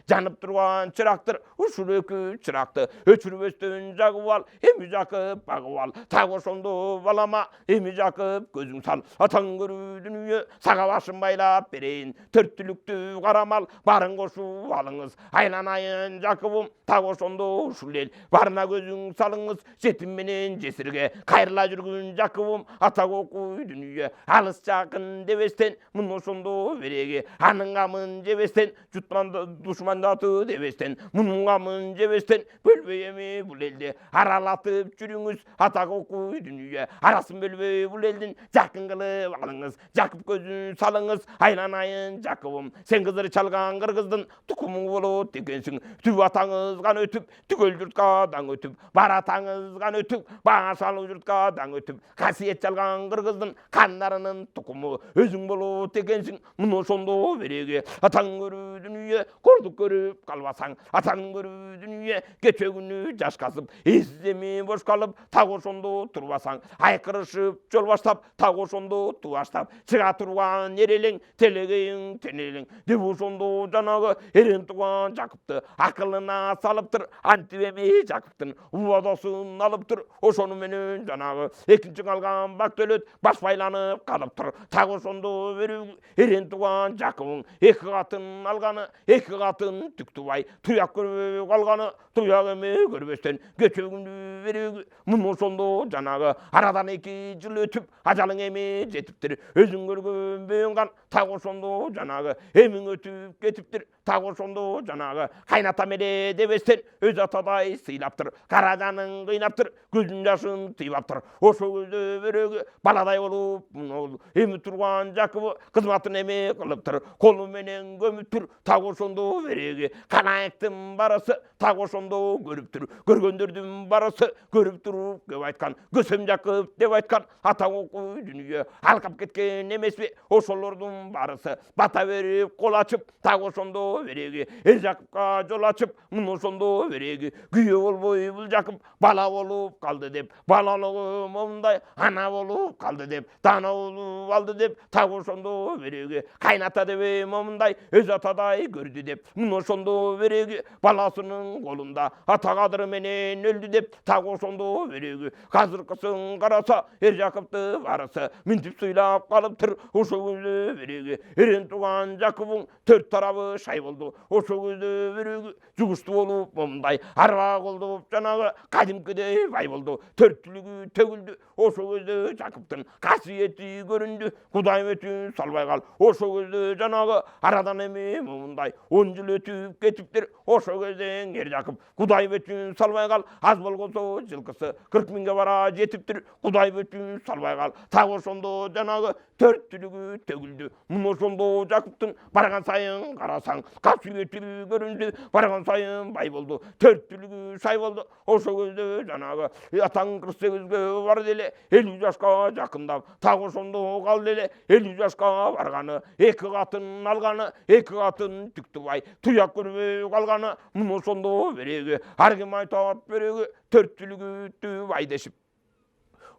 janıp turgan çıraktır. Uşul ökü çıraktı öçürüböstön jagıp al, emi jakıp bagıp al. Tak oşondo balama emi jakıp gözüň sal. Ataň görü dünýe saga başyn baylap bereyin. Törttülüktü garamal barın goşup alıňyz. Aýlanaýyn jakybym tak oşondo uşul el. Barına gözüň salyňyz jetim menen jesirge. Kaýryla жүрgün jakybym ata gokuy dünýe. Alys jakyn debesden mun oşondo beregi. Anyň gamyn jebesden jutman duşmandaty debesden munun gamyn jebesden bölbeyemi bul elde. Aralatyp жүрüňiz ata gokuy dünýe. Arasyn bölbey bul eldin jakyn kılıp alyňyz. Jakyp gözüň salyňyz aýlanaýyn jakybym. Sen gyzyry çalgan kırgızdın tukumyň bolut ekensiň. Tüp ataňyz gan ötüp tügel jurtga daň ötüp. Bar ataňyz gan ötüp baňa salyp jurtga daň ötüp. Kasiýet çalgan kırgızdın kanlarynyň tukumy özüň bolut ekensiň. Mun oşondo beregi. Ataň görü dünýe gorduk görüp kalbasaň. Ataň görü dünýe geçe günü jaş kasyp izlemi boş kalıp tak oşondo turbasaň. Aýkyrışyp jol başlap tak oşondo tuwaşlap. Çıga turgan ereleň telegeýiň teneleň. Dep oşondo janagy eren tugan jakypdy. Akylyna salypdyr antibemi jakypdyn. Uwadasyny alypdyr. Oşonu menen janagy ekinçi galgan bak dölet baş baylanyp kalypdyr. Tak oşondo berip eren tugan jakybyň iki gatyn algany iki gatyn tüktübay. Tuyak görüp galgany tuyak eme görbesden geçe günü berip mun oşondo janagy aradan 2 ýyl ötüp ajalyň emi jetipdir. Özüň görgün beýingan tak oşondo janagy emiň ötüp getipdir. Tak oşondo janagy kaynata mele debesden öz ataday syýlapdyr. Karajanyň gynapdyr. Gözüň ýaşyn tyýapdyr. Oşo gözde beregi baladay bolup emi turgan jakyby hyzmatyny emi kılıpdyr. Kolu menen gömüpdyr. Tak oşondo beregi kanaýyktyn barasy tak oşondo görüpdyr. Görgöndürdüm barasy görüp durup gep aýtkan. Gösem jakyp dep aýtkan ata gokuy dünýe. Alkap ketken emesmi oşolordyň barasy bata berip kol açyp tak oşondo beregi. Er jakypka jol açyp mun oşondo beregi. Güýe bolboý bul jakyp bala bolup kaldy dep. Balalygym onday ana bolup kaldy dep. Dana bolup aldy dep tak oşondo beregi. Kaynata debem onday öz ataday gördü dep. Mun oşondo beregi balasynyň golunda ata gadyr menen öldü dep tak oşondo beregi. Hazırkysyn garasa er jakypdy barasy mintip suýlap kalypdyr. Oşo gözde beregi eren tugan jakybyň tört tarapy şaý boldu. Oşo gözde beregi juguşdy bolup onday arba goldup janagy kadimkide bay boldu. Törttülügi tögüldü. Oşo gözde jakypdyň kasiýeti göründü. Kudaýym ötüp salbay kal. Oşo gözde janagy aradan emi monday 10 ýyl ötüp getipdir. Oşo gözden er jakyp Kudaýym ötüp salbay kal. Az bolgoso jylkysy 40 000 bara jetipdir. Kudaýym ötüp salbay kal. Tak oşondo janagy törttülügi tögüldü. Mun oşondo jakypdyň bargan saýyn garasaň kasiýeti göründü. Bargan saýyn bay boldu. Törttülügi şaý boldu. Oşo gözde janagy ataň 48ge bar dele 50 ýaşka jakындap tak oşondo kaldy ele 50 ýaşka bargany iki gatyn algany iki gatyn tüktübay. Tuyak görüp galgany mun oşondo beregi. Har kim aýtap beregi törttülügi tübay deşip.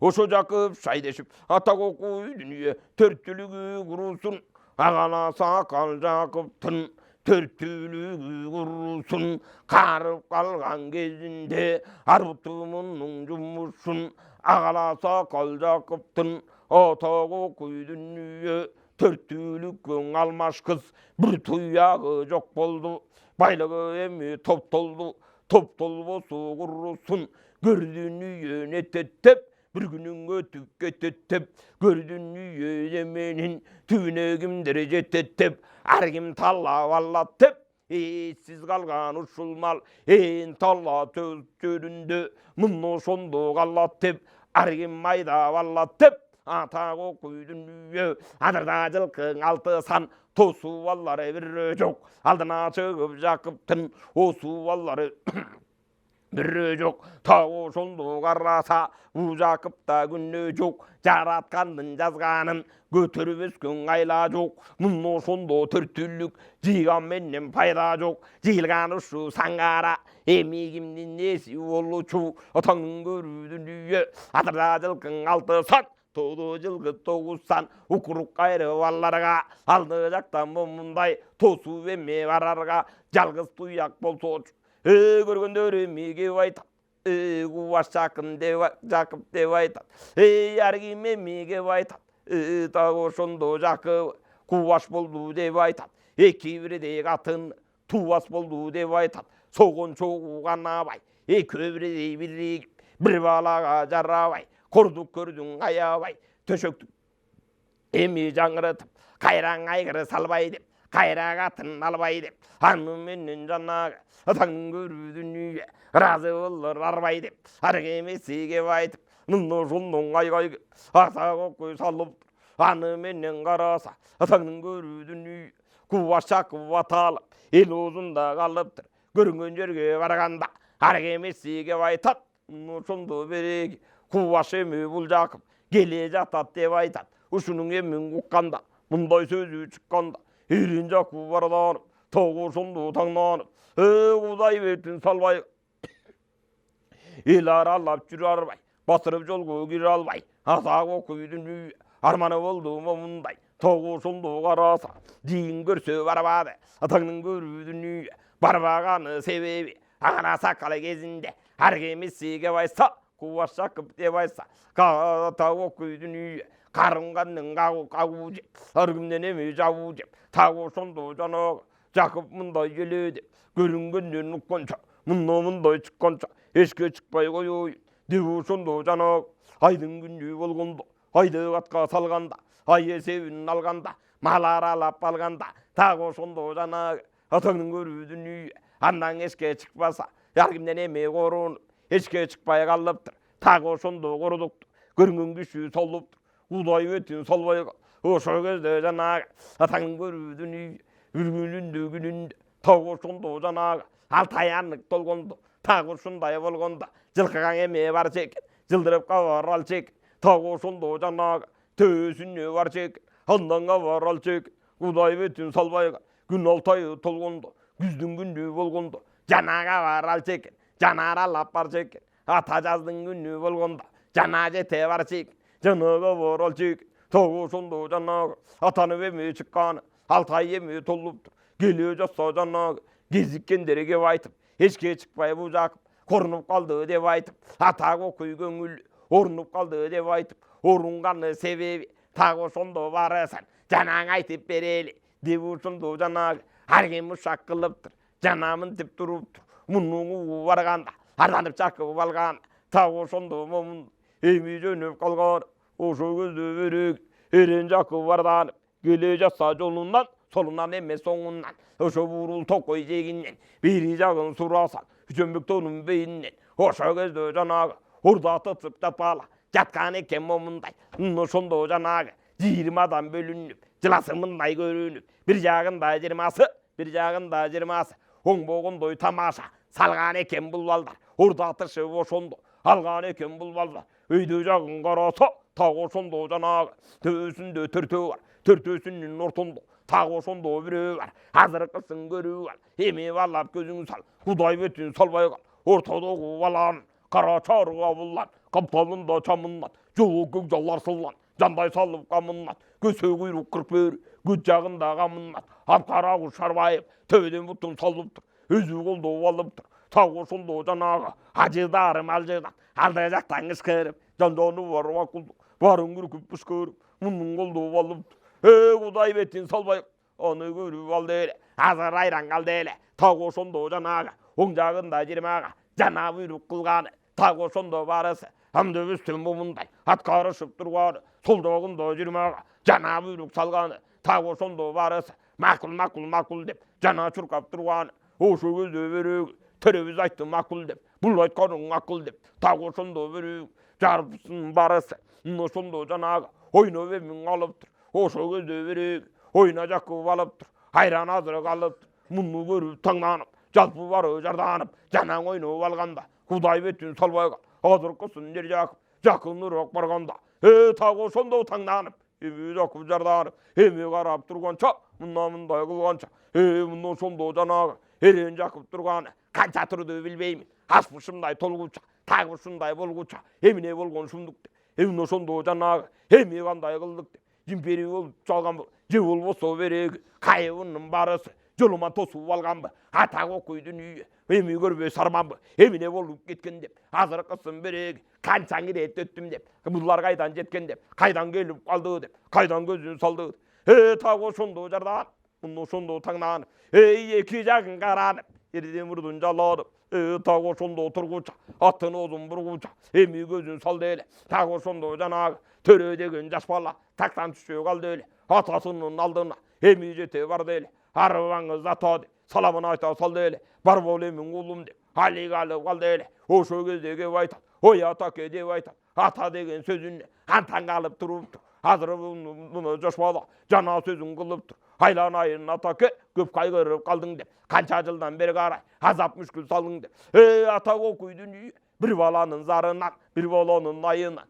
Oşo jakyp şaý deşip ata gokuy dünýe törttülügi gurusun. Agana sakal jakyptyn törttülügi gurusun. Karyp kalgan gezinde arbutymyň jumuşsun. Agalasa kal jakyptyn ata gokuy dünýe törttülük göň almaş kız bir tuyagy jok boldu. Baylygy emi toptoldu. Toptolbosu gurusun. Gördüňü netetep bir günüň ötüp getetep. Gördüňü emenin tüynegimdir jetetep. Argim tallap allatep. Siz kalgan uşul mal en talla töründü. Mun oşondo gallatep. Argim mayda vallatep. Ata gokuy dünýe adyrda jylkyň alty san tosu wallary bir jok. Aldyna çykyp jakyptyn osu wallary bir jok. Ta oşondo garrasa bu jakypda günü jok. Jaratkandyn jazganyn götürüp öskün aýla jok. Mun oşondo törttülük jigan menden paýda jok. Jilgan uşu sangara emi kimdin nesi bolluçu. Ataň görü dünýe adyrda jylkyň alty san Todo jylgy 9san ukuruk gaýry wallarga aldy jakdan munday tosu emme bararga жалғыз тұяқ болсошы көргендер емеге айтады куаш жақын жақып деп айтады әркім емеге айтады тағы ошондо жақып кубаш болду деп айтады кейбірде қатын туас болду деп айтады соған соғуған абай көбірдей бірігіп бір балаға жарабай құрдық көрдің аябай төшөктү эми жаңырытып кайраң айгыры салбай деп кайра қатын албай деп аны менен жанагы атаңның көрүү дүнүйө разы болор арбай деп арк эмесиге айтып мына ошондон айгайгы ата көккөй салып аны менен караса атаңның көрүү дүнүйө кубаш чакып аталып эл оозунда калыптыр көрүнгөн жерге барганда арк эмесиге айтат ошондо береги кубаш эми бул жакып келе жатат деп айтат ушунун эмин укканда мындай сөзү чыкканда элин жакып барданып тагы ошондо таңданып Кудай бетин салбай эл аралап жүрө албай батырып жолго кире албай ата көкөй дүнүйө арманы болду момундай тагы ошондо караса жийин көрсө барбады атаңның көрүү дүнүйө барбаганы себеби ана сакал кезинде арк эмесиге байса кубаш чакып деп айтса ата көкөй дүнүйө карынгандын кагуу жеп ар кимден эми жабуу жеп тагы ошондо жанагы жакып мындай келе деп көрүнгөндөн укканча мындай чыкканча эчке чыкпай коеюн деп ошондо жанагы айдын күнү болгондо айды катка салганда ай эсебин алганда мал аралап алганда тагы ошондо жанагы атаңның көрүү дүнүйө андан эчке чыкпаса ар кимден эми корунуп эчке чыкпай калыптыр тагы ошондо корудукту көргөн киши солуптур Кудай бетин салбай ошол кезде жанагы атаңның көрүү дүнүйө бир күнүндө тагы ошондо жанагы алтай аннык толгондо тагы ушундай болгондо жылкыган эме барчу экен жылдырып кабар алчу экен тагы ошондо жанагы төбөсүнө барчу экен андан кабар алчу экен Кудай бетин салбайга күн алтайы толгондо күздүн күнү болгондо жана кабар алчу экен жана аралап барчу экен ата жаздын күнү болгондо жана жете барчу экен жана кабар алчу экен тагы ошондо жанагы атанып эми чыкканы алтай эми толуптур келе жатса жанагы кезиккендер кеп айтып эчке чыкпай бул жакып корунуп калды деп айтып ата көкөй көңүл орунуп калды деп айтып орунганы себеби тагы ошондо барасың жанаң айтып берели деп ошондо жанагы ар ким ушак кылыптыр жана мынтип туруптур муну барганда арланып чакып алган тагы ошондо момун эми жөнөп калган ошол кезде берек эрен жакып барданып келе жатса жолунан солунан эмес соңунан ошо бурул токой жегинен бери жагын сурасаң үчөнбөк тоонун бейинен ошол кезде жанагы урда тытып жатпала жаткан экен момундай ошондо жанагы 20 бөлүнүп жыласы мындай көрүнүп бир жагында 20 бир жагында 20 оңбогондой тамаша салган экен бул балдар урда тышып ошондо алган экен бул балдар өйдө жагын караса тагы ошондо жанагы төбөсүндө төртөө бар төртөөсүнүн ортондо тагы ошондо бирөө бар азыркысын көрүү бар эми балап көзүң сал Кудай бетин салбай кал ортодогу баланын кара чарыга буллан капталында чамынат жолу көк жаллар сыллан жандай салып камынат көсө куйрук кырк бөрү көт жагында камынат апкара куш шарбайып төбөдөн бутун салыптыр өзү колдоп алыптыр тагы ошондо жанагы ажыдарым алжыдат алды жактан ышкырып жан-жаны бар макулдук барын күркүп пышкырып мунун колдоп алыптыр Кудай бетин салбай аны көрүп алды эле азыр айран калды эле тагы ошондо жанагы оң жагында 20 жана буйрук кылганы тагы ошондо барысы амдөбүстүн момундай аткарышып турганы сол жагында 20 жана буйрук салганы тагы ошондо барысы макул деп жана чуркап турганы ошол кезде берек төрөбүз айтты макул деп бул айтканың акыл деп тагы ошондо берек жарыпсын барысы ошондо жанагы ойноп эмиң алыптыр ошол кезде берек ойна жакып алыптыр айран азыр калыптыр муну көрүп таңданып жалпы бары жарданып жанаң ойноп алганда Кудай бетин салбай кал азыркысын жер жакып жакыныраак барганда тагы ошондо таңданып эми жакып жарданып эми карап турганча мындай кылганча мына ошондо жанагы эрен жакып турганы канча турду билбеймин ашпышымдай толгуча тагы ушундай болгуча эмне болгон шумдук деп эмне ошондо жанагы эми кандай кылдык деп жимпери болуп чалган же болбосо береги кайыбынын барысы жолуман тосуп алганбы, атак окуйдун үйү, эми көрбөй сарманбы, эмне болуп кеткен деп, азыркысын береги, канча ирет өттүм деп, булар кайдан жеткен деп, кайдан келип калды деп, кайдан көзүн салды. Так ошондо жардан, муну ошондо таңданып, эки жагын каранып, эрден мурдун жаланып, так ошондо тургуча, аттын озун бургуча, эми көзүн салды эле. Так ошондо жанагы төрө деген жаш бала тактан түшө калды эле. Атасынын алдына эми жете барды эле. Арбаңыз ата деп, саламын айта салды эле. Бар бол эмиң уулум деп, алик алып калды эле. Ошол кезде кеп айтат, ой атаке деп айтат. Ата деген сөзүнө антаң алып туруптур. Азыр муну жаш бала жана сөзүн кылыптыр. Айланайын атаке, көп кайгырып калдың деп, канча жылдан бери карай азап мүшкүл салдың деп. Ата окуйдун үйү, бир баланын зарынан, бир баланын айынан.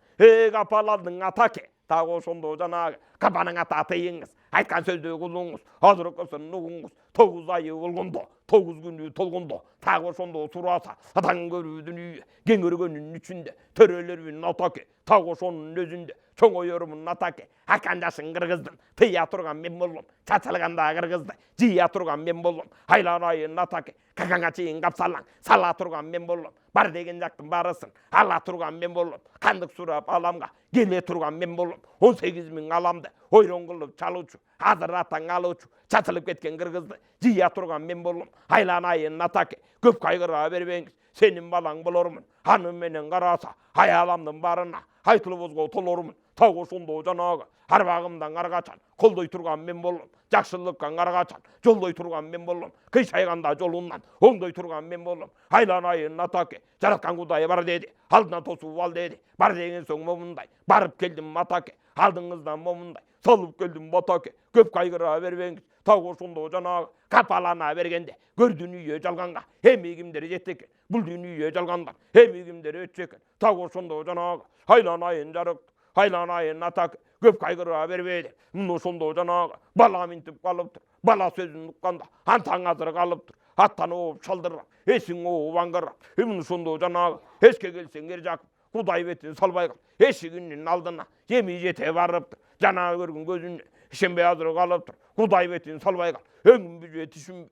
Капаландың атаке, так ошондо жанагы капаның ата атайыңыз, айткан сөздү кулуңуз, азыркысын угуңуз, 9 айы болгондо, 9 күнү толгондо, так ошондо сураса, атаң көрүүдүн үйү, кеңөргөнүн ичинде, төрөлөрүнүн атаке, так ошонун өзүндө, чоңоёрумун атаке, акан жашын кыргыздын, тыя турган мен болдум, чачылганда кыргызды, жыя турган мен болдум, айланайын атаке, какаңа чейин капсалаң, сала турган мен болдум, бар деген жактын барысын ала турган мен болдум, кандык сурап аламга келе турган мен болдум, 18 миң аламды ойрон кылып чалуучу, азыр атаң алуучу, чачылып кеткен кыргызды жыя турган мен болдум, айланайын атаке, көп кайгыра бербеңиз, сенин балаң болормун, аны менен караса, аяламдын барына айтылыбызга толормун. Так ошондо жанагы арбагымдан аргачан колдой турган мен болдум, жакшылыкка аргачан жолдой турган мен болдум, кыйшайганда жолунан оңдой турган мен болдум. Айланайын атаке, жараткан Кудай бар деди, алдына тосуп ал деди. Бар деген соң момундай, барып келдим атаке, алдыңыздан момундай, салып келдим батаке, көп кайгыра бербеңиз. Так ошондо жанагы капалана бергенде көрдүн үйө жалганга, эми кимдер жетекен, бул дүйнүйө жалгандан, эми кимдер өтчү экен. Так ошондо жанагы айланайын жарык, айланайын атаке, көп кайгыра бербейди. Муну ошондо жанагы бала минтип калыптыр, бала сөзүн укканда антаң азыр калыптыр, аттан ооп чалдырап, эсиң ооп аңгырап. Муну ошондо жанагы эске келсең Эржаков, Кудай бетин салбай кал, эшигинин алдына эми жете барыптыр, жана көргөн көзүнө ишенбей азыр калыптыр, Кудай бетин салбай кал, өңүмбү түшүм,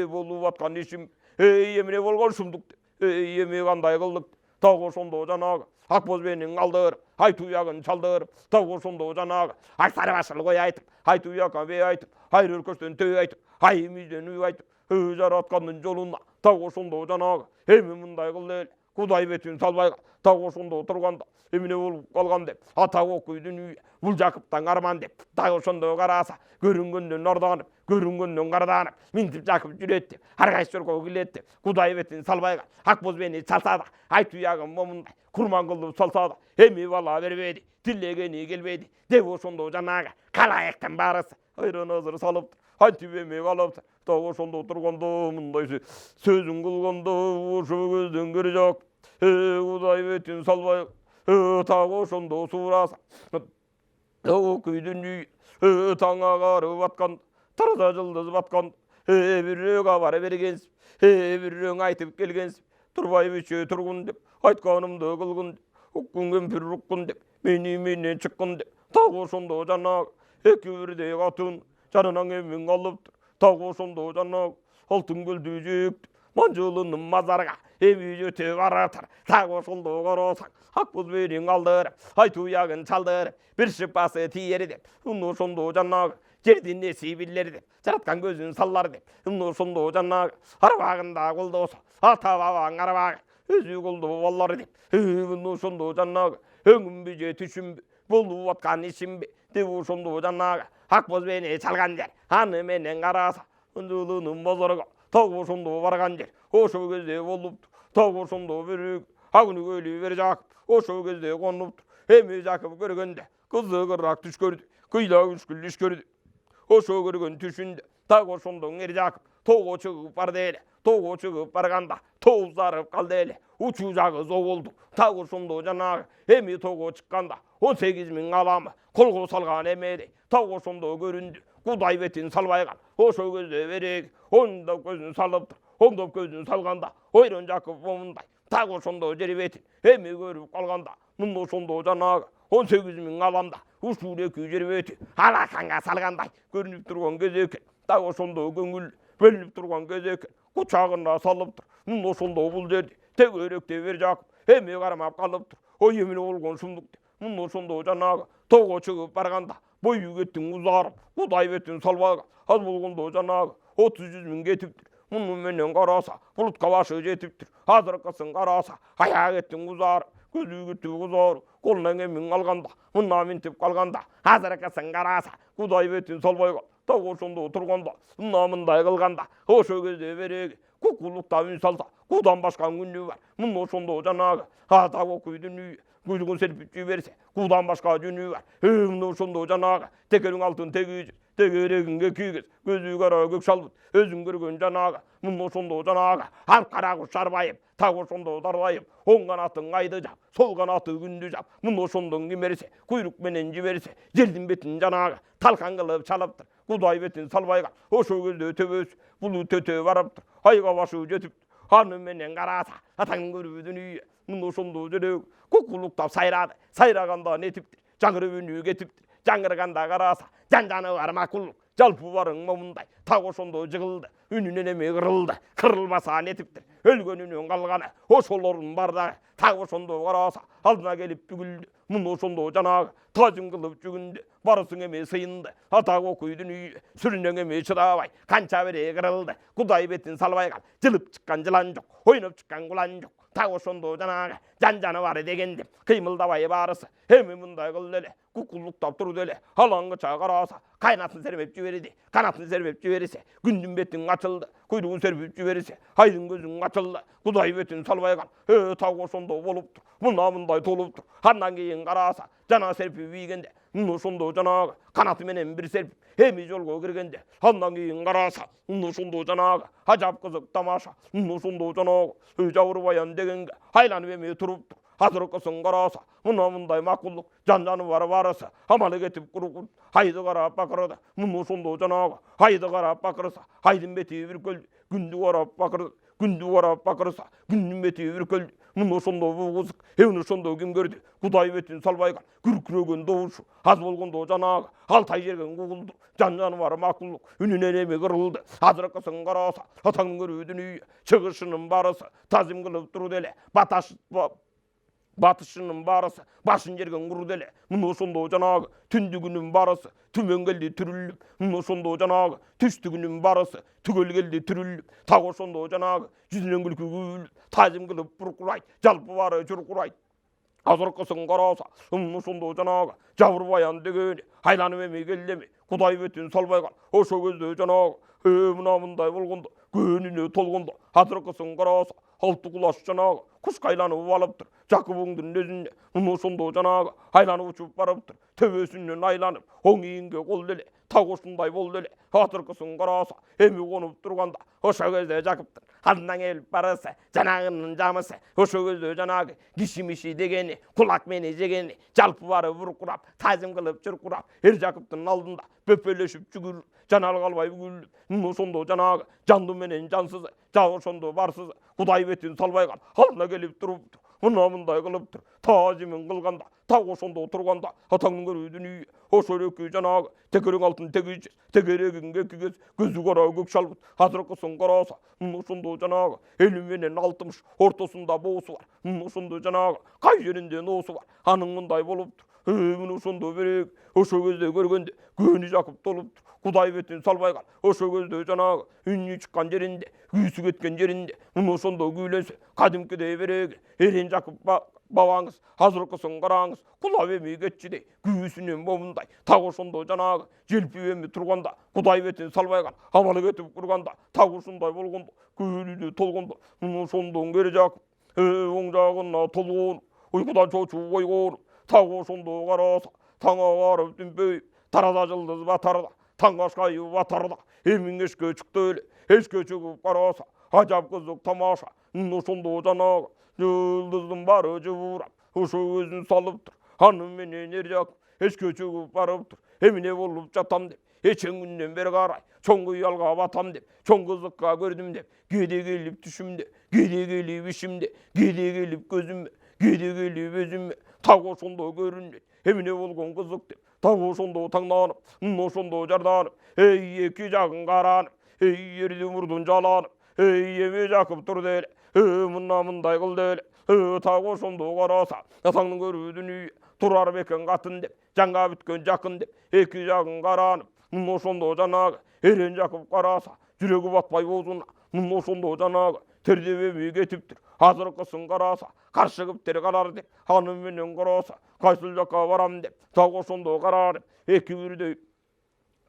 болуп аткан ишим, эмне болгон шумдук деп, эми кандай кылдык. Так ошондо жанагы Акбоз менин алдырып, айтуу ягын чалдырып, так ошондо жанагы Аксары башыл кой айтып, айтуу яка бей айтып, айыр өлкөстөн төй айтып, ай эмиден үй айтып, жараткандын жолуна, так ошондо жанагы эми мындай кыл эле, Кудай бетин салбай кал. Так ошондо турганда эмне болуп калган деп, ата окуйдун үйү, бул Жакыптан арман деп, так ошондо караса, көрүнгөндөн ордонуп, көрүнгөндөн карданып, минтип Жакып жүрөт деп, ар кайсы жолго келет деп, Кудай бетин салбай кал. Акбоз мени чалса да, айтуу ягын момундай, курман кылып салса да, эми бала бербейди, тилегени келбейди деп ошондо жанагы калаектин баарысы айран азыр салыптыр, антип эми калыптыр. Так ошондо тургондо мындай сөзүн кылгондо ошо көздөн Эржаков, Кудай бетин салбай, так ошондо сураса, окуйдун үйү, таң агарып аткан, тарда жылдыз баткан, бирөө кабар бергенсип, бирөөң айтып келгенсип, турбай бүчө тургун деп, айтканымды кылгын деп, уккун кемпир уккун деп, мени менен чыккын деп. Так ошондо жанагы эки бирдей катын жанынан эмиң алыптыр. Так ошондо жанагы алтын көлдүү жээктү манжылынын мазарга эми жете баратыр. Так ошондо карасаң Акбоз менин алдырып, айтуу ягын чалдырып, бир шыпасы тиер деп, муну ошондо жанагы жердин неси билер деп, жараткан көзүн саллар деп, муну ошондо жанагы арбагында колдосо, ата бабаң арбагы өзү колдоп алар деп, муну ошондо жанагы өңүмбү же түшүмбү, болуп аткан ишимби деп ошондо жанагы Акбоз мени чалган жер, аны менен караса, жолунун базарга, так ошондо барган жер, ошол кезде болуптур. Так ошондо бирөө агынып өлүп Эржаков, ошол кезде конуптур. Эми Жакып көргөндө кызыгыраак түш көрдү, кыйла үчкүл иш көрдү. Ошо көргөн түшүндө так ошондо Эржаков тоого чыгып барды эле. Тоого чыгып барганда тоо зарып калды эле. Учуу жагы зоо болду. Так ошондо жанагы эми тоого чыкканда 18 миң аламы колго салган эмеди. Так ошондо көрүндү. Кудай бетин салбай кал. Ошол кезде береги оңдоп көзүн салыптыр. Оңдоп көзүн салганда ойрон Жакып момундай. Так ошондо жер бетин эми көрүп калганда муну ошондо жанагы 18 миң аламда ушул эки жер бети алаканга салгандай көрүнүп турган кезде экен. Так ошондо көңүл бөлініп тұрған кезде екен құшағына салып тұр. Ошондо бул жерде тегеректе бер Жакып эме кармап калып тұр. Ой эмне болгон шумдук деп. Ошондо жанагы тоого чыгып барганда бою кеттің ұзарып, Құдай бетін салбайға. Аз болгондо жанагы 30-100 миң кетиптир. Муну менен караса, булутка башы жетиптир. Азыркысын караса, аяк кеттің ұзарып, көзү кеттің ұзарып, колунан эмиң алганда, мына минтип калганда, азыркысын караса, Құдай бетін салбайга. Так ошондо турганда, мына мындай кылганда, ошо кезде береги кукулукта үн салса, Кудан башка күнү бар. Муну ошондо жанагы ата окуйдун үйү күлгүн серпип жиберсе, Кудан башка жөнү бар. Муну ошондо жанагы текериң алтын тегиз, тегерегиңге кийгиз, көзү кара көк шалбыт, өзүң көргөн жанагы. Муну ошондо жанагы ал кара куш шарбайып, так ошондо дарлайып, оң канатын айды жап, сол канаты күндү жап. Муну ошондон кимерсе, куйрук менен жиберсе, жердин бетин жанагы талкан кылып чалыптыр. Құдай бетін салбайга. Ошо кезде төбөсү булут төтө барыптыр. Айга башы жетиптир. Аны менен караса, атаң көрүүдүн үйү. Муну ошондо жүрөк кукулуктап сайрады. Сайраганда нетиптир. Жаңырып үнү кетиптир. Жаңырганда караса, жан-жаны бар макуллук. Жалпы барың момундай. Так ошондо жыгылды. Үнүнөн эме кырылды. Кырылбаса нетиптир. Өлгөнүнөн калганы ошолордун бардыгы. Так ошондо караса, алдына келип бүгүлдү. Муну ошондо жанагы тажым кылып жүгүндү. Барысың эме сыйынды. Атак окуйдун үйү сүрүнөң эме чыдабай, канча бере кырылды. Кудай бетин салбай кал. Жылып чыккан жылан жок, ойноп чыккан кулан жок. Так ошондо жанагы жан-жаны бар дегенде кыймылдабай барысы. Эми мындай кылды эле, кукулуктап турду эле. Алаңгыча караса, кайнатын сермеп жиберди. Канатын сермеп жиберсе, күндүн бетин ачылды. Куйругун серпип жиберсе, айдын көзүн ачылды. Кудай бетин салбай кал. Так ошондо болуптур. Мына мындай толуптур. Андан кийин караса, жана серпип ийгенде, муну ошондо жанагы канаты менен бир серпип, эми жолго киргенде, андан кийин караса, муну ошондо жанагы ажап кызык тамаша, муну ошондо жанагы жабырбаян дегенге айланып эми туруптур. Азыркысын караса, мына мындай макуллук, жан-жаны бар барысы, амалы кетип курукут, айды карап бакырды. Муну ошондо жанагы айды карап бакырса, айдын бети бүркөлдү. Күндү карап бакырды. Күндү карап бакырса, күндүн бети бүркөлдү. Муну ошондо бугузук, эми ошондо ким көрдү? Кудай бетин салбай кал. Күркүрөгөн добушу, аз болгондо жанагы алтай жерген кугулду. Жан-жаны бар макуллук, үнүнөн эми кырылды. Азыркысын караса, атаң көрүүдүн үйү, чыгышынын барысы, тазим кылып турду эле. Батышынын барысы, башын жерген курду эле. Муну ошондо жанагы түндүгүнүн барысы, түмөн келди түрүлүп. Муну ошондо жанагы түштүгүнүн барысы, түгөл келди түрүлүп. Так ошондо жанагы жүзүнөн күлкү күлүп, тазим кылып буркурайт, жалпы бары журкурайт. Азыркысын караса, муну ошондо жанагы жабырбаян дегени айланып эми келдеми. Кудай бетин салбай кал. Ошо кезде жанагы мына мындай болгондо, көнүнө толгондо, азыркысын караса, алты кулаш жанагы кушка айланып алыптыр. Жакыбыңдын өзүнө. Муну ошондо жанагы айланып учуп барыптыр. Төбөсүнөн айланып, оң ийинге колду эле. Так ушундай болду эле. Азыркысын караса, эми конуп турганда, ошо кезде Жакыптын алдынан келип барысы, жанагынын жамысы, ошо кезде жанагы кишимиши дегени, кулак мени жегени, жалпы бары буркурап, тазим кылып чуркурап, Жакыптын алдында бөпөлөшүп жүгүрүп, жаналы калбай бүгүлүп. Муну ошондо жанагы жанды менен жансызы, ошондо барсызы, Кудай бетин салбай кал. Алдына келип туруптур. Мына мындай кылыптыр. Тазимин кылганда, так ошондо турганда, атаңдын көрүүдүн үйү, ошо экөө жанагы текерең алтын тегиз, тегерегиңге кийгиз, көзү кара көк шалбыт. Азыркысын караса, муну ошондо жанагы 50 менен 60 ортосунда боосу бар. Муну ошондо жанагы кай жеринде ноосу бар. Анын мындай болуптур. Муну ошондо берек, ошо кезде көргөндө көнү Жакып толуптур. Кудай бетин салбай кал. Ошо кезде жанагы үнү чыккан жеринде, күйсү кеткен жеринде, муну ошондо күйлөнсө, кадимкидей береги Эрен Жакып бабаңыз, азыркысын караңыз, кулап эми кетчи дей, күйүүсүнөн момундай. Так ошондо жанагы желпип эми турганда, Кудай бетин салбай кал. Амалы кетип курганда, так ушундай болгондо, көнүнө толгондо, муну ошондон кери Жакып оң жагына толгонуп, уйкудан чочуп ойгонуп, так ошондо караса, таңга карап түнпөйүп, тарада жылдыз батарда, таң ашкайып батарда, эмиң эшке чыкты эле. Эшке чыгып караса, ажап кызык тамаша. Муну ошондо жанагы жылдыздын бары жыбырап, ошо өзүн салыптыр. Аны менен Жакып эшке чыгып барыптыр. Эмне болуп жатам деп, эчең күндөн бери карай, чоң кыялга батам деп, чоң кызыкка көрдүм деп, кээде келип түшүмдө, кээде келип ишимде, кээде келип көзүмө, кээде келип өзүмө, так ошондо көрүнөт. Эмне болгон кызык деп, так ошондо таңданып, муну ошондо жарданып, эки жагын каранып, Yerdi vurdun jalanıp emi jakıp dur dele mına mınday kıl dele tak ошондо караса атаңдын көрүүдүн үйү турар бекен катын деп жаңга бүткөн жакын деп эки жагын каранып мына ошондо жанагы эрен жакып караса жүрөгү батпай оозуна мына ошондо жанагы тердебеми кетиптир азыркысын караса каршы кептер карар деп аны менен караса кайсыл жакка барам деп так ошондо карар деп эки бирдей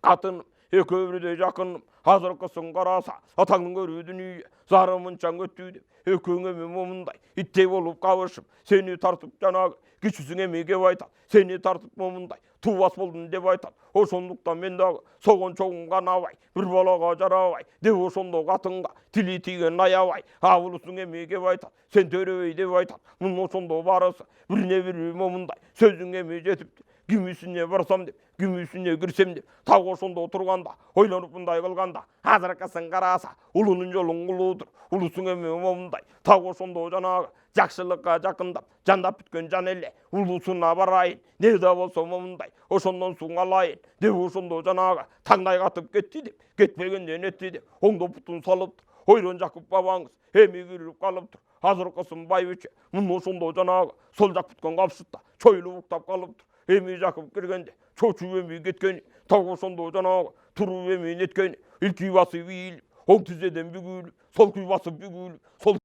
катын экөө бирдей жакын азыркысын караса атаңдын көрүүдүн үйү зары мынчаң өттү деп экөөң эми момундай иттей болуп кабышып сени тартып жанагы кичүүсүң эми кеп айтат сени тартып момундай туубас болдум деп айтат ошондуктан мен дагы согон чогун канабай бир балага жарабай деп ошондо катынга тили тийген аябай абулусуң эми кеп айтат сен төрөбөй деп айтат мына ошондо барысы бирине бири момундай сөзүң эми жетиптир кимисине барсам деп кимисине кирсем деп так ошондо турганда ойлонуп мындай кылганда азыркысын караса улунун жолун улуудур улусуң эми момундай так ошондо жанагы жакшылыкка жакындап жандап бүткөн жан эле улусуна барайын не да болсо момундай ошондон суң алайын деп ошондо жанагы таңдай катып кетти деп кетпегенден этти деп оңдоп бутун салыптыр ойрон жакып бабаңыз эми кирип калыптыр азыркысын байбиче мына ошондо жанагы сол жак бүткөн капшытта чойлуп уктап калыптыр эми жакып киргенде чочуп эми кеткени так ошондо жанагы туруп эми неткени илки басып ийилип оң тизеден бүгүлүп сол күй басып бүгүлүп сол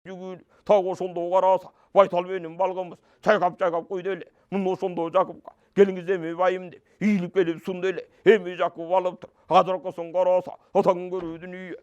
бүгүлүп так ошондо караса байтал менен балгымыз чайкап куйду эле мына ошондо жакыпка келиңиз эми байым деп ийилип келип сунду эле эми жакып алыптыр азыркысын караса атаңдын көрүүдүн үйү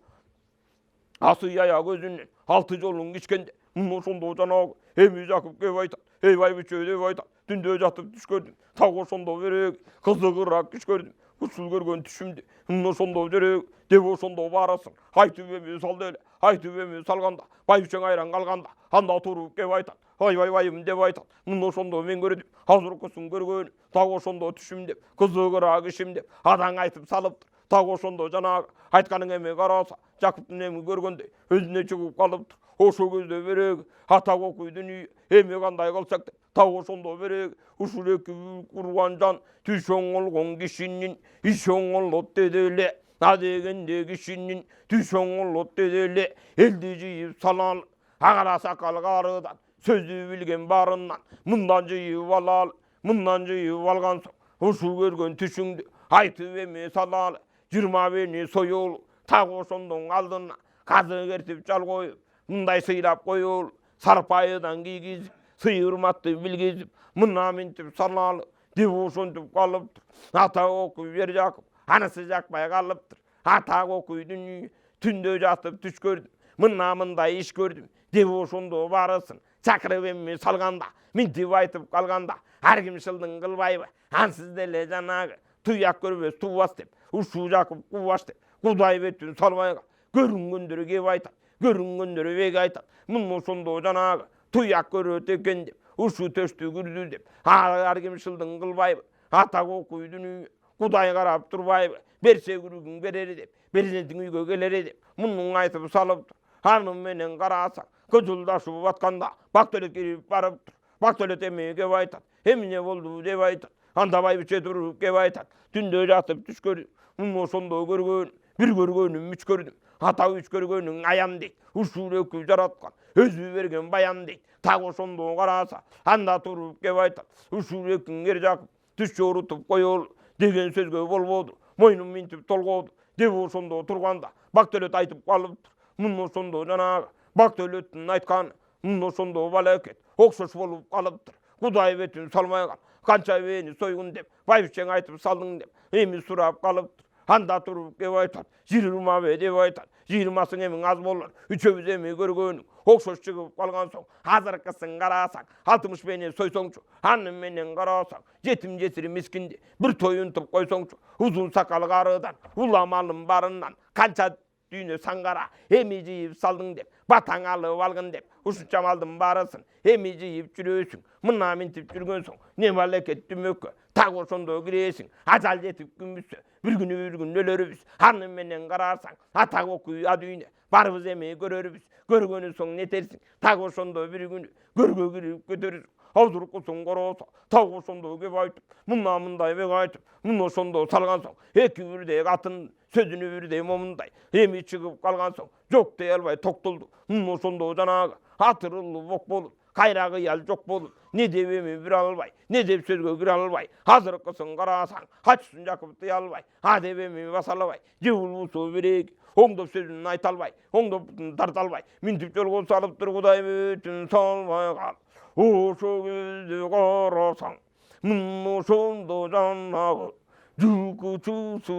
асы аяк көзүнөн алты жолун кичкенде мына ошондо жанагы эми жакып кеп айтат эй байбиче деп айтат түндө жатып түш көрдүм так ошондо берек кызыгыраак түш көрдүм ушул көргөн түшүмдү мына ошондо жүрөк деп ошондо барасың айтып эми салды эле айтып эми салганда байбичең айран калганда анда туруп кеп айтат ойбай байым деп айтат мына ошондо мен көрдүм азыркысын көргөнүм так ошондо түшүм деп кызыгыраак ишим деп адаң айтып салыптыр так ошондо жанагы айтканың эми караса Жакыптын эми көргөндөй өзүнө чыгып калыптыр ошол кезде береги атак окуйдун үйү эми кандай кылсак деп так ошондо береги ушул эки курган жан түш оңолгон кишинин иши оңолот деди эле а дегенде кишинин түш оңолот деди эле элди жыйып салалы агара сакал карыдан сөздү билген барынан мындан жыйып алалы мындан жыйып алган соң ушул көргөн түшүңдү айтып эми салалы жыйырма бени союлу так ошондон алдына казык ертип жал коюп мындай сыйлап коюлу сарпайыдан кийгизип сый урматты билгизип мына минтип салалы деп ошентип калыптыр атак окуй бер жакып анысы жакпай калыптыр атак окуйдун үйү түндө жатып түш көрдүм мына мындай иш көрдүм деп ошондо барысын чакырып эми салганда минтип айтып калганда ар ким шылдың кылбайбы ансыз деле жанагы туяк көрбөс туубас деп ушул жакып кубаш деп кудай бетин салбайга көрүнгөндөр кеп айтат көрүнгөндөр бек айтат мына ошондо жанагы туяк көрөт экен деп ушул төштү күрдү деп ар ким шылдың кылбайбы атак окуйдун үйү кудай карап турбайбы берсе күрүгүң берери деп перзентиң үйгө келери деп мунун айтып салыптыр аны менен карасаң көзүлдашып атканда Бактөлөт кирип барыптыр Бактөлөт эми кеп айтат эмне болду деп айтат анда байбиче туруп кеп айтат түндө жатып түш көрдүм мына ошондо көргөн бир көргөнүм үч көрдүм атап үч көргөнүң аян дейт ушул экөө жараткан өзү берген баян дейт так ошондо караса анда туруп кеп айтат ушул экиң эр жакып түш жоорутуп коелу деген сөзгө болбоду мойнум минтип толгоду деп ошондо турганда Бактөлөт айтып калыптыр мына ошондо жанагы Бактөлөттүн айтканы мына ошондо балакет окшош болуп калыптыр кудай бетин салмайган канча бени сойгун деп байбичең айтып салдың деп эми сурап калыптыр анда туруп кеп айтат 20 деп айтат 20 эми аз болор үчөөбүз эми көргөнүң окшош чыгып калган соң азыркысын карасаң 60 бени сойсоңчу аны менен карасаң жетим жесир мискинди бир тоюнтуп койсоңчу узун сакал карыдан уламалым барынан канча дүйнө саңгара эми жыйып салдың деп батаң алып алгын деп ушунча малдын барысын эми жыйып жүрөсүң мына минтип жүргөн соң не малекет түмөккө так ошондо киресиң ажал жетип күнбүзсө бир күн өлөрүбүз аны менен карасаң атак окуй адүйнө барыбыз эми көрөрүбүз көргөнү соң нетерсиң так ошондо бир күнү көргө кирип кетерсиң азыркысын караса так ошондо кеп айтып мына мындай бек айтып мына ошондо салган соң эки бирдей катын сөзүнү бирдей момундай эми чыгып калган соң жок дей албай токтолду. Ошондо жанагы атырылуу бок болуп кайрагы ял жок болуп не деп эми бире албай, не деп сөзгө кире албай, азыркысын карасаң ачысын жакып тыя албай, а деп эми баса албай, же болбосо биреги оңдоп сөзүн айта албай, оңдоп тарта албай, минтип жолго салыптыр Кудай бүтүн салбай кал. Ошо кезде карасаң ошондо жанагы жылкычысы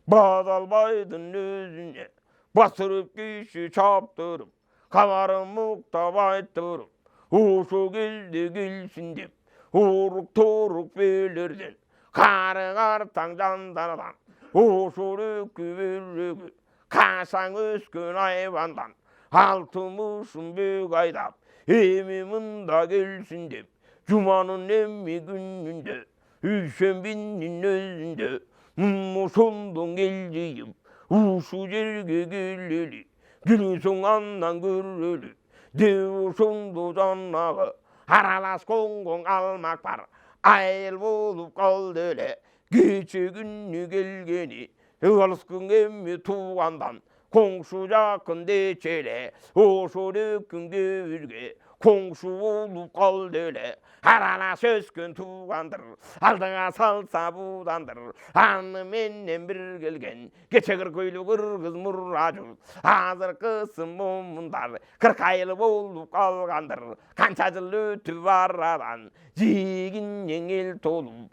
бадалбайдын өзүнө бастырып киши чаптырып кабарын муктап айттырып ошо кезде келсин деп урук белерден кары картаң жандардан ошол эки белеги кашаң өскөн айбандан алтымышын бек айдап эми мында келсин деп жуманын эмми күнүндө үйшембинин өзүндө ошондон эл жыйып ушу жерге келели күнү соң андан көрөлү деп ошондо жанагы аралаш коңгоң алмак бар айыл болуп калды эле кече күнү келгени алыскың эмми туугандан коңшу жакын дече эле ошол экинге бирге коңшу болуп калды эле аралаш өскөн туугандыр алдыңа салса буудандыр аны менен бир келген кече кыркөйлүү кыргыз муражу азыркысын момундар 40 айыл болуп калгандыр канча жыл өтүп арадан жигинен эл толуп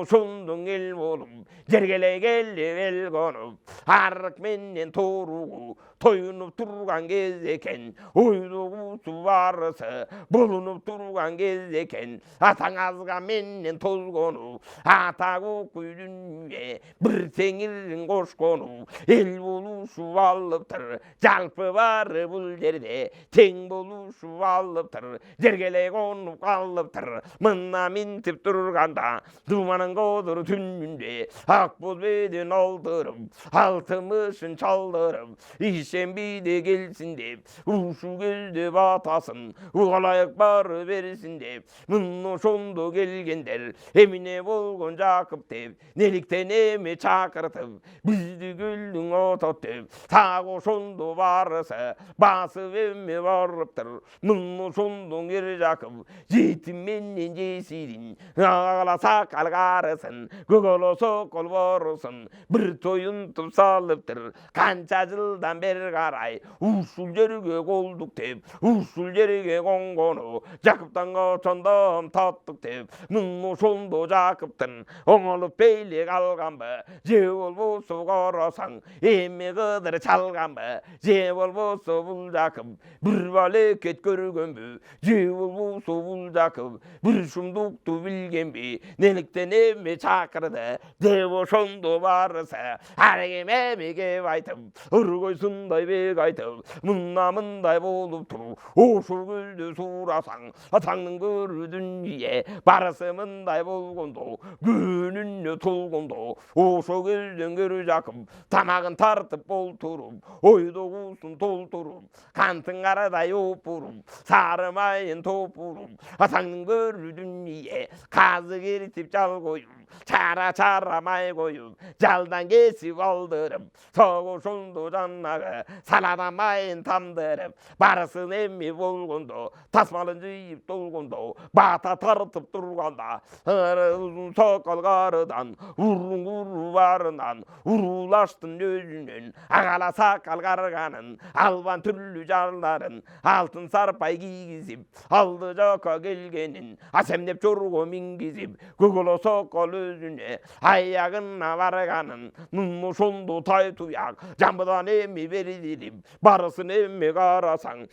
ошондон эл болуп жергелей келип эл конуп арык менен торугу тоюнуп турган кез экен ойдогусу барысы болунуп турган кез экен атаңазга менен толгону ата көкөй дүнүйө бир теңирин кошкону эл болушуп алыптыр жалпы баары бул жерде тең болушуп алыптыр жергелей конуп калыптыр мына минтип турганда думанын кодур түнүндө ак боз беден алдырып алтымышын чалдырып ишембиде келсин деп ушу кезде батасын угалайык бары берсин деп ошондо келгендер эмине болгон Жакып деп неликтен эми чакыртып бизди көлүң отот деп так ошондо барысы басып эми барыптыр ошондон кер Жакып жетим менен жесирин ала сакал карысын көгөлө сокол борусын бир тоюнтуп салыптыр канча жылдан бери карай ушул жерге колдук деп ушул жерге коңгону Жакыптан качандам таттык деп ошондо Жакыптын оңолуп бейлик алганбы же болбосо карасаң эми кыдыр чалганбы же болбосо бул Жакып бир балекет көргөнбү же болбосо бул Жакып бир шумдукту билгенби неликтен эми чакырды деп ошондо барысы ар ким эми кеп айтып ыргойсундай бек айтып мындай болуптур ошол көздө сурасаң атаңдын көрүү дүнүйө барысы мындай болгондо күнүнө толгондо ошол көздөн көрүү Жакып тамагын тартып болтуруп ойдогусун толтуруп кантын карадай опуруп сары майын топуруп атаңдын көрүү дүнүйө казы кертип жал коюп чара май коюп жалдан кесип алдырып сок ошондо жанагы саладан майын тамдырып барысын эми болгондо тасмалын жыйып толгондо бата тартып турганда узун сокол карыдан урун барынан урулаштын өзүнөн агала сакал карганын албан түрлүү жарларын алтын сарпай кийгизип алды жака келгенин асемдеп жорго мингизип көгөлө сокол өзүнө аягына барганын ошондо тай туяк жамбыдан эми берилип барысын эми карасаң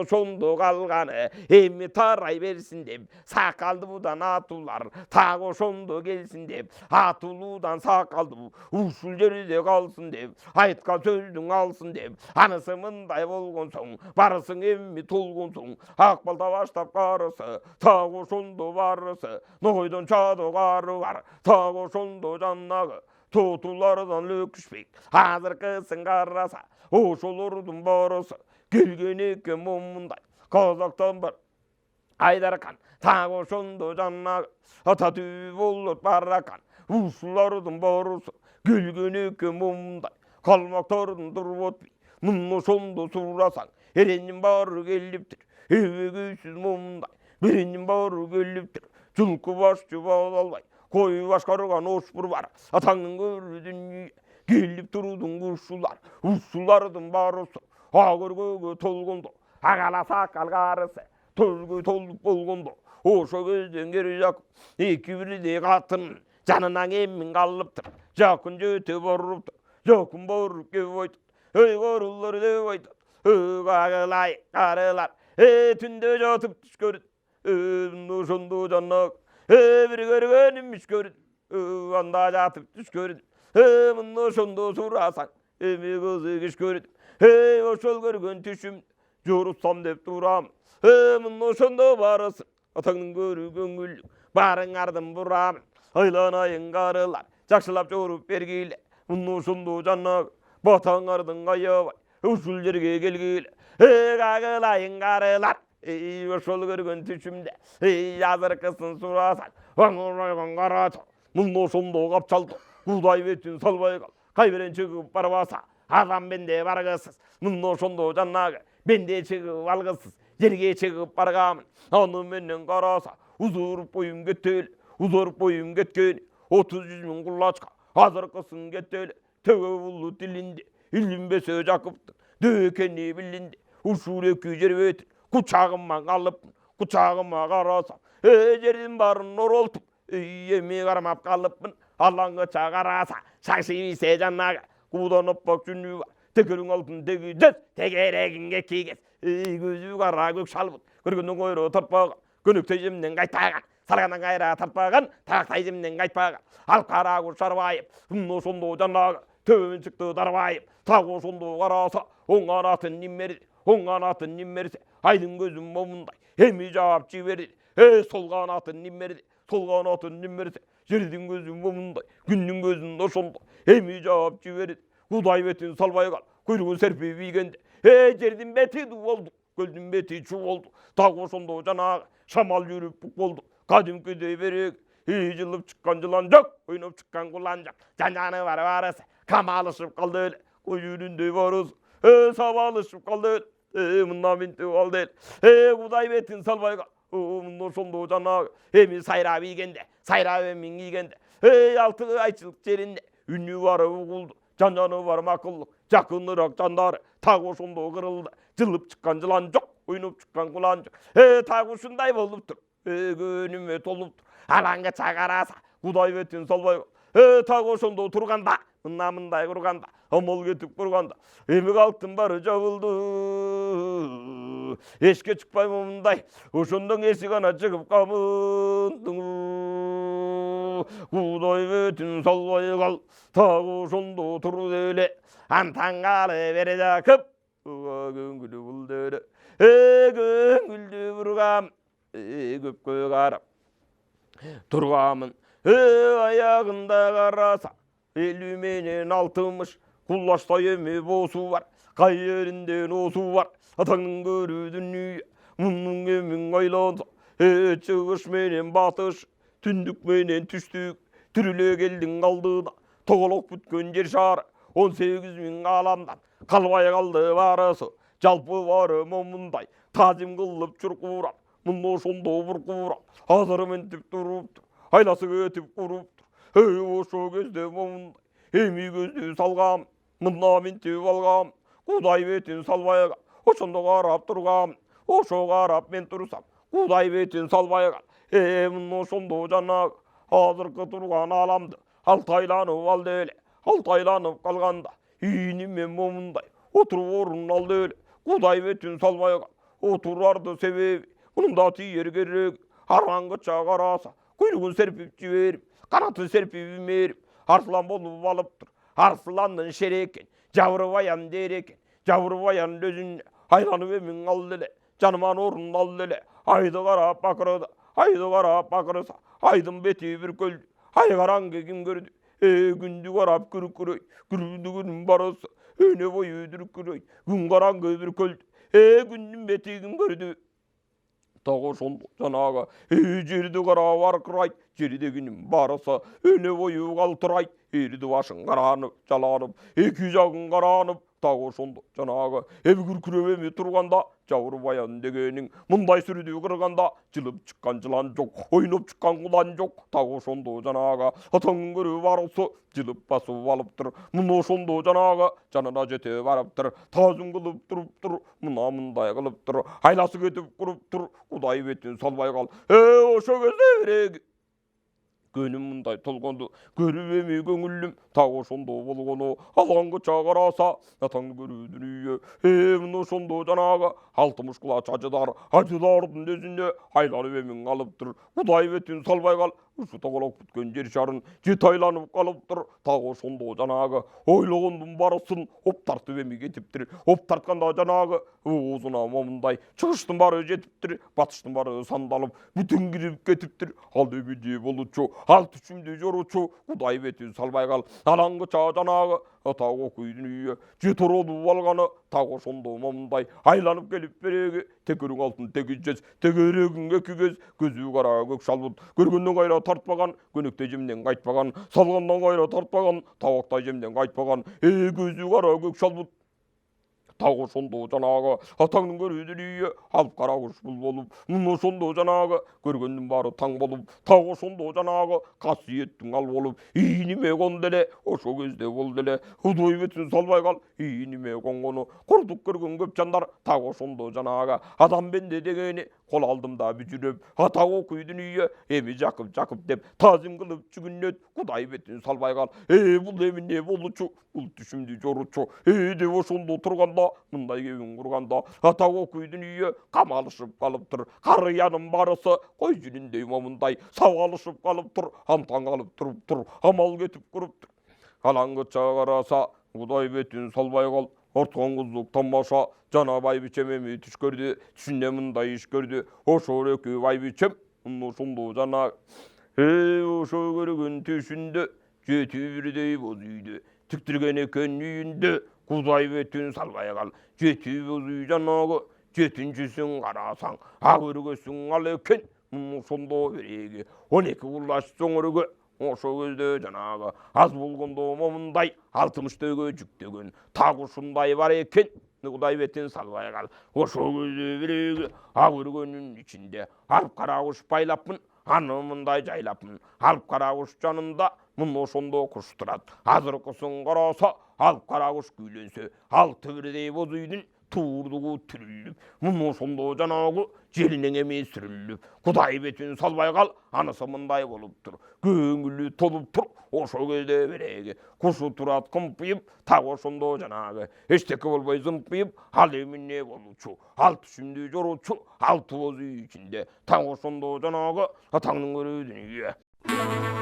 ошондо калганы эми тарай берсин деп сакалдуудан атуулар так ошондо келсин деп атуулуудан сакалдуу ушул жерде калсын деп айткан сөздүң алсын деп анысы мындай болгон соң барысың эми толгон соң ак балта баштап карысы так ошондо барысы нойдон чадок ары бар так ошондо жанагы тотулардан өкүшпек азыркысын караса ошолордун барысы келген экен момундай казактан бар Айдархан так ошондо жанагы ата түбү болот баракан ушулардын баарысы келген экен момундай калмактардын туруп отпой мына ошондо сурасаң эренин баары келиптир эбе күйсүз момундай беренин баары келиптир жылкы башчы бала албай кой башкарган ошбур бар атаңдын көрүү дүнүйө келип турудун ушулардын баарысы агыргөөгө толгондо агала сакал карысы төлгөй толуп болгондо ошо кезден кери жакып эки бирдей катын жанына эмин калыптыр жакын жөтө барыптыр жакын барып кеп айтат эй карылар деп айтат агылай карылар түндө жатып түш көрдүм ошондо жанагы бир көргөнүм иш көрдүм анда жатып түш көрдүм мына ошондо сурасаң эми кызык иш көрдүм ошол көргөн түшүм жорутсам деп турам мына ошондо барысың атаңдын көрүү көңүлүң баарыңардын бурамын айланайын карылар жакшылап жоруп бергиле мына ошондо жанагы батаңардын аябай ушул жерге келгиле агылайын карылар ошол көргөн түшүмдө азыркысын сурасаң аңырайган карача мына ошондо капчалды кудай бетин салбай кал кайбирен чыгып барбаса адам бенде баргысыз мына ошондо жанагы бенде чыгып алгысыз жерге чыгып баргамын аны менен караса узуруп боюм кетели узуруп боюм кеткени 30 миң кулачка азыркысын кетели төбө булут тилинде илинбесе жакыптын дөкени билинде ушул эки жер бетин кучагыма калыпмын кучагыма карасам жердин баарын оролтуп эми кармап калыпмын алаңгыча караса шашибисе жанагы куудан аппак жүнү бар текелиң алтын тегиз тегерегиңге кийгез көзү кара көк шалбыт көргөндөн койро тартпаган көнөктөй жемден кайтпаган салгандан кайра тартпаган тарактай жемден кайтпаган ал кара куш Сарбаев мына ошондо жанагы төбөмөн чыкты Дарбаев так ошондо караса оң канатын ниммерсе айдын көзүм момундай эми жаап жиберди сол канатын ниммерсе жердин көзү момундай күндүн көзүн ошондо эми жаап жиберди кудай бетин салбай кал куйругун серпип ийгенде жердин бети ду болду көлдүн бети чу болду так ошондо жанагы шамал жүрүп бук болду кадимкидей берек жылып чыккан жылан жок ойноп чыккан кулан жок жан-жаны бар барысы камалышып калды эле көйүнүндөй барысы сабалышып калды эле мына минтип алды эле кудай бетин салбай кал мына ошондо жанагы эми сайрап эмиң ийгенде алты айчылык жеринде үнү бары угулду жан-жаны бар макуллук жакыныраак жандары так ошондо кырылды жылып чыккан жылан жок ойноп чыккан кулан жок так ушундай болуптур көнүмө толуптур алаңгыча караса кудай бетин салбай кал так ошондо турганда мына мындай курганда амал кетип курганда эми калктын баары жабылды эшикке чыкпай момундай ошондон эсик ана чыгып камындың кудай бетин салбай кал так ошондо турду эле антаң калы бере жакып көңүлү булду эле көңүлдү бургам көпкө карап тургамын аягында караса 50 менен 60 куллаштай эми боосу бар кай жеринден оосу бар атаңдын көрүү дүнүйө мунун эмиң айланса чыгыш менен батыш түндүк менен түштүк түрүлө келдиң алдына тоголок бүткөн жер шаары 18 миң ааламдан калбай калды баарысы жалпы баары момундай таазим кылып чуркурап мына ошондо буркурап азыр мынтип туруптур айласы кетип куруптур ошо кезде момундай эми көздү салгам мына минтип алгам кудай бетин салбай кал ошондо карап тургам ошо карап мен турсам кудай бетин салбай кал мына ошондо жанагы азыркы турган ааламды алтайланып алды эле алтайланып калганда ийини мен момундай отуруп орун алды эле кудай бетин салбай кал отурарды себеби мунун да тийер кереги араңгыча караса куйругун серпип жиберип канатын серпип имерип арслан болуп алыптыр арсландын шери экен жабырбаян дер экен жабырбаян өзүнө айланып эмиң алды эле жаныман орун алды эле айды карап бакырды айды карап бакырса айдын бети бүркөлдү ай караңгы ким көрдү күндү карап күркүрөй күндүгүнүн барысы өне бою дүркүрөй күн караңгы бүркөлдү күндүн бети ким көрдү тағы ошондо жанагы жерди карабаркырайт, жери дегеним барысы өне бою калтырайт, эрди башың каранып жаланып, эки жагың каранып, тағы ошондо жанагы күркүрөп эме турганда жабыр баян дегениң мындай сүрүдү кырганда жылып чыккан жылан жок, ойноп чыккан кулан жок, тағы ошондо жанагы атаңдын көрү барысы жылып басып алыптыр, мына ошондо жанагы жанына жете барыптыр, таазым кылып туруптур, мына мындай кылыптыр, айласы кетип куруптур, Кудай бетин салбай кал. Ошо кезде биреги көнүм мындай толгонду көрүп эми көңүлүм, тағы ошондо болгону алаңгыча караса атаңды көрүүдүн үйү мына ошондо жанагы 60 кулач ажыдардын өзүнө айланып эмиң калыптыр, Кудай бетин салбай кал. Ушу тоголок бүткөн жер шарын жете айланып калыптыр, тағы ошондо жанагы ойлогондун барысын оп тартып эми кетиптир, оп тартканда жанагы оозуна момундай чыгыштын баары жетиптир, батыштын баары сандалып бүтүн кирип кетиптир. Ал эбиди болучу, ал түшүмдү жоручу, Кудай бетин салбай кал. Алаңгыча жанагы тағы окуйдун үйү жет оролуп алганы, тағы ошондо момундай айланып келип береги текөрүң алтын тегизжес, тегерегиң эки кез, көзү кара көк шалбут, көргөндөн кайра тартпаган, көнөктө жемден кайтпаган, салгандан кайра тартпаган, табактай жемден кайтпаган, көзү кара көк шалбут, тағы ошондо жанагы атаңдын көрүүдүн үйү алып кара куш бул болуп, мына ошондо жанагы көргөндүн баары таң болуп, тағы ошондо жанагы касиеттиң ал болуп, ийниме конду эле, ошол кезде болду эле, Кудай бетин салбай кал, ийниме конгону курдук көргөн көп жандар, тағы ошондо жанагы адам бенде дегени кол алдымда бүжүрөп, тағы окуйдун үйү эми Жакып деп таазим кылып жүгүнөт, Кудай бетин салбай кал. Бул эми не болучу, бул түшүмдү жоручу, деп ошондо турганда мындай кебин курганда тағы окуйдун үйү камалышып калыптыр, карыянын барысы кой жүнүндөй момундай сабалышып калыптыр, амтан калып туруптур, амал кетип куруптур. Алаңгыча караса Кудай бетин салбай кал. Орткоңгуздук тамаша жана байбичем эми түш көрдү, түшүнө мындай иш көрдү, ошол экөө байбичем мына ошондо жана ошо көргөн түшүндө жети бирдей боз үйдү тиктирген экен үйүндө, Кудай бетин салбай кал. Жети боз үй жанагы жетинчисин карасаң ак өргөсүң ал экен, мына ошондо биреги 12 кулач чоңөргө, ошол кезде жанагы аз болгондо момундай 60 жүктөгөн так ушундай бар экен, Кудай бетин салбай кал. Ошол кезде биреги ак өргөнүн ичинде алып кара куш байлапмын, аны мындай жайлапмын, алып кара куш жанында мына ошондо куш турат. Азыркысын караса алып кара куш күйлөнсө, 6 бирдей боз үйдүн туурдугу түрүлүп, мына ошондо жанагы желинең эми сүрүлүп, Кудай бетин салбай кал. Анысы мындай болуптур, көңүлү толуптур. Ошол кезде биреги кушу турат кымпыйып, так ошондо жанагы эчтеке болбой зымпыйып, ал эми не болучу, ал түшүмдү жоручу, 6 боз үй ичинде, так ошондо жанагы атаңдын көрүүдүн үйү.